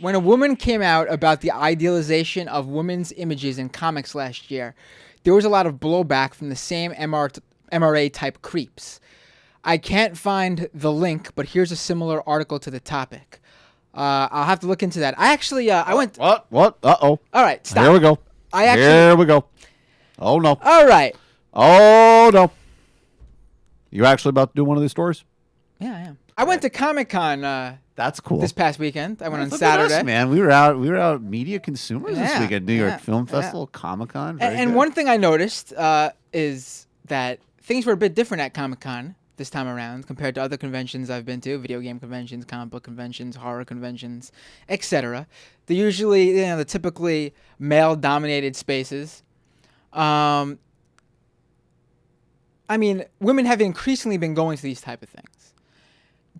When a woman came out about the idealization of women's images in comics last year, there was a lot of blowback from the same MRA type creeps. I can't find the link, but here's a similar article to the topic. I'll have to look into that. I actually, I went. What? Uh-oh. All right, stop. Here we go. Here we go. Oh, no. All right. Oh, no. You actually about to do one of these stories? Yeah, I am. I went to Comic-Con. That's cool. This past weekend, I went on Look Saturday. at us, man, we were out media consumers this weekend. New York Film Festival, Comic-Con. And one thing I noticed is that things were a bit different at Comic-Con this time around compared to other conventions I've been to, video game conventions, comic book conventions, horror conventions, etc. They're usually, the typically male-dominated spaces. I mean, women have increasingly been going to these type of things.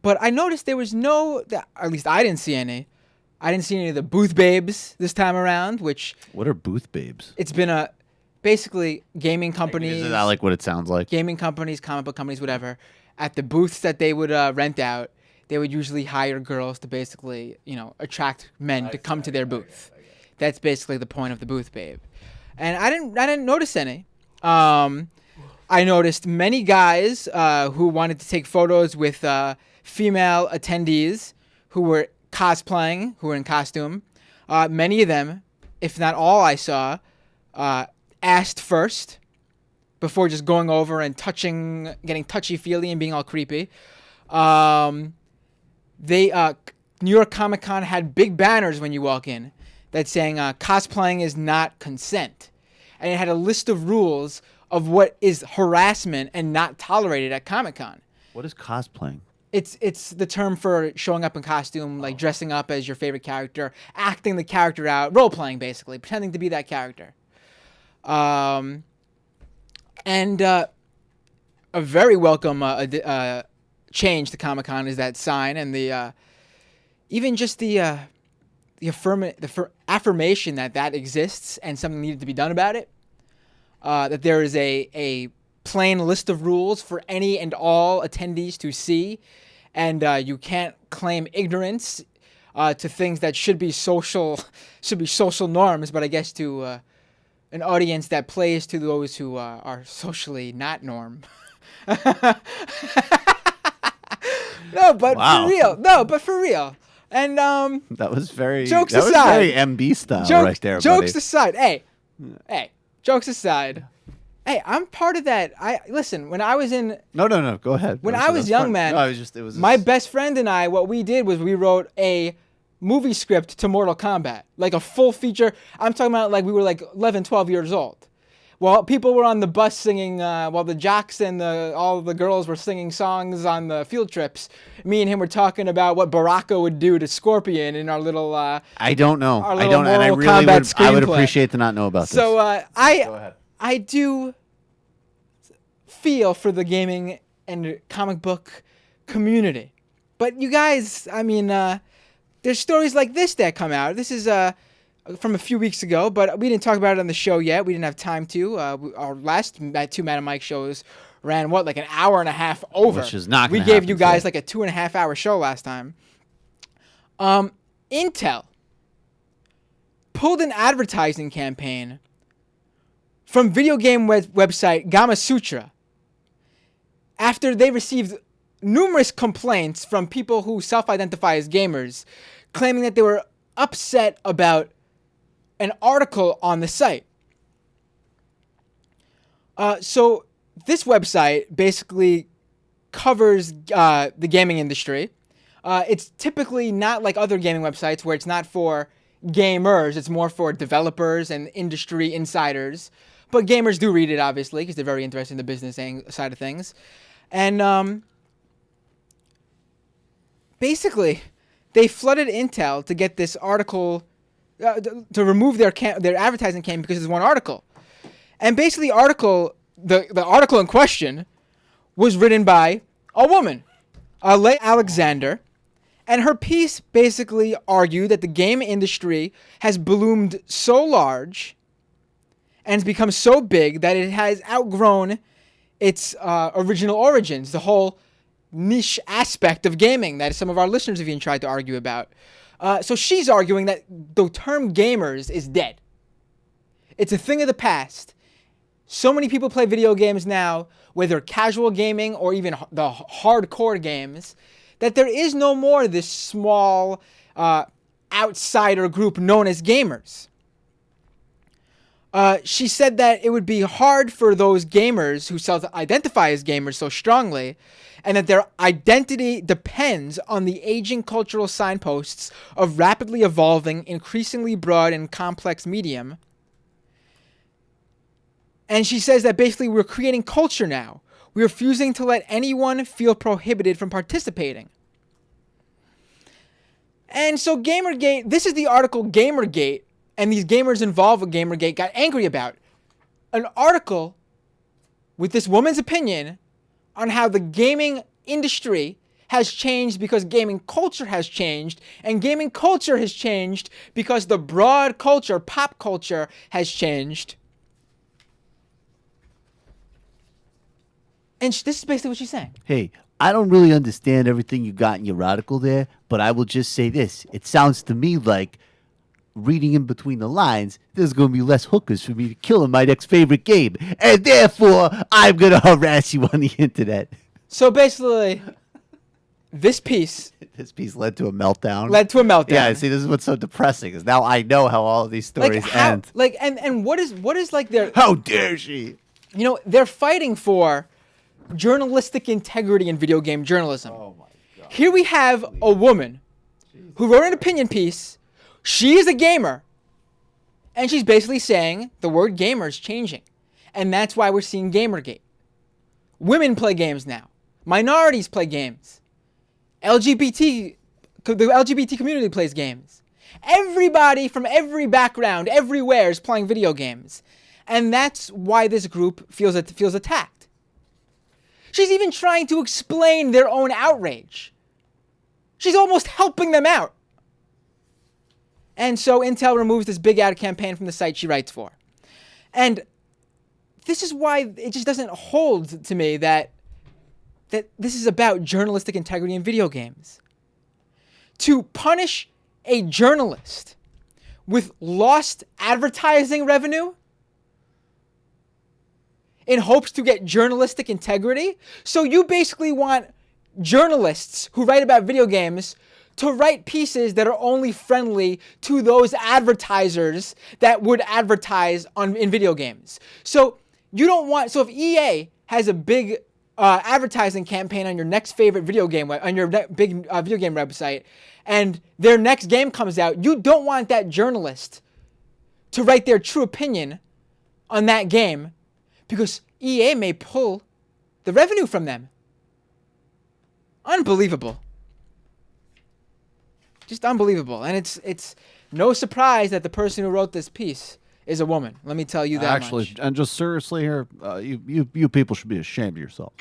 But I noticed there was or at least I didn't see any. I didn't see any of the booth babes this time around, which... What are booth babes? It's been basically gaming companies... Is that like what it sounds like? Gaming companies, comic book companies, whatever. At the booths that they would rent out, they would usually hire girls to basically, attract men to come to their booth. That's basically the point of the booth babe. And I didn't notice any. I noticed many guys who wanted to take photos with female attendees who were cosplaying, who were in costume. Many of them, if not all I saw, asked first before just going over and getting touchy-feely and being all creepy. New York Comic Con had big banners when you walk in that saying cosplaying is not consent. And it had a list of rules of what is harassment and not tolerated at Comic Con. What is cosplaying? It's the term for showing up in costume, like dressing up as your favorite character, acting the character out, role-playing basically, pretending to be that character. And a very welcome change to Comic-Con is that sign and the even just the affirmation that exists and something needed to be done about it. That there is a plain list of rules for any and all attendees to see, and you can't claim ignorance to things that should be social norms, but I guess to an audience that plays to those who are socially not norm. No, but wow. For real. And that was very jokes that aside, was very MB style right there, jokes buddy. aside, hey, jokes aside. Hey, I'm part of that. Listen, when I was in... No, go ahead. When I was young, man, my best friend and I, what we did was we wrote a movie script to Mortal Kombat. Like a full feature. I'm talking about like we were like 11, 12 years old. While people were on the bus singing, while the jocks and all the girls were singing songs on the field trips, me and him were talking about what Baraka would do to Scorpion in our little... I don't know. Our I don't, and I Mortal really Kombat would, I would screenplay. appreciate to not know about this. So Go ahead. I do feel for the gaming and comic book community. But you guys, I mean, there's stories like this that come out. This is from a few weeks ago, but we didn't talk about it on the show yet. We didn't have time to. Our last two Matt and Mike shows ran, like an hour and a half over. Which is not We gonna gave happen you guys today. like a 2.5 hour show last time. Intel pulled an advertising campaign from video game website Gamasutra after they received numerous complaints from people who self-identify as gamers, claiming that they were upset about an article on the site. So this website basically covers the gaming industry. It's typically not like other gaming websites where it's not for gamers. It's more for developers and industry insiders. But gamers do read it, obviously, because they're very interested in the business side of things. And basically, they flooded Intel to get this article, to remove their advertising campaign because there's one article. And basically, the article in question was written by a woman, Leigh Alexander. And her piece basically argued that the game industry has bloomed so large and has become so big that it has outgrown its original origins, the whole niche aspect of gaming that some of our listeners have even tried to argue about. So she's arguing that the term gamers is dead. It's a thing of the past. So many people play video games now, whether casual gaming or even the hardcore games, that there is no more this small outsider group known as gamers. She said that it would be hard for those gamers who self-identify as gamers so strongly, and that their identity depends on the aging cultural signposts of rapidly evolving, increasingly broad and complex medium. And she says that basically we're creating culture now. We're refusing to let anyone feel prohibited from participating. And so Gamergate, this is the article Gamergate, and these gamers involved with Gamergate got angry about. An article with this woman's opinion on how the gaming industry has changed because gaming culture has changed, and gaming culture has changed because the broad culture, pop culture, has changed. And this is basically what she's saying. Hey, I don't really understand everything you got in your article there, but I will just say this. It sounds to me like, reading in between the lines, there's going to be less hookers for me to kill in my next favorite game. And therefore, I'm going to harass you on the internet. So basically, this piece led to a meltdown. Yeah, see, this is what's so depressing, is now I know how all of these stories end. And what is like their... How dare she? You know, they're fighting for journalistic integrity in video game journalism. Oh my God. Here we have a woman who wrote an opinion piece. She is a gamer. And she's basically saying the word gamer is changing. And that's why we're seeing Gamergate. Women play games now. Minorities play games. The LGBT community plays games. Everybody from every background, everywhere is playing video games. And that's why this group feels attacked. She's even trying to explain their own outrage. She's almost helping them out. And so Intel removes this big ad campaign from the site she writes for. And this is why it just doesn't hold to me that this is about journalistic integrity in video games. To punish a journalist with lost advertising revenue in hopes to get journalistic integrity. So you basically want journalists who write about video games to write pieces that are only friendly to those advertisers that would advertise in video games. So you don't want... So if EA has a big advertising campaign on your next favorite video game, on your big video game website, and their next game comes out, you don't want that journalist to write their true opinion on that game, because EA may pull the revenue from them. Unbelievable. Just unbelievable. And it's no surprise that the person who wrote this piece is a woman. Let me tell you that Actually, much. and just seriously here, you people should be ashamed of yourself.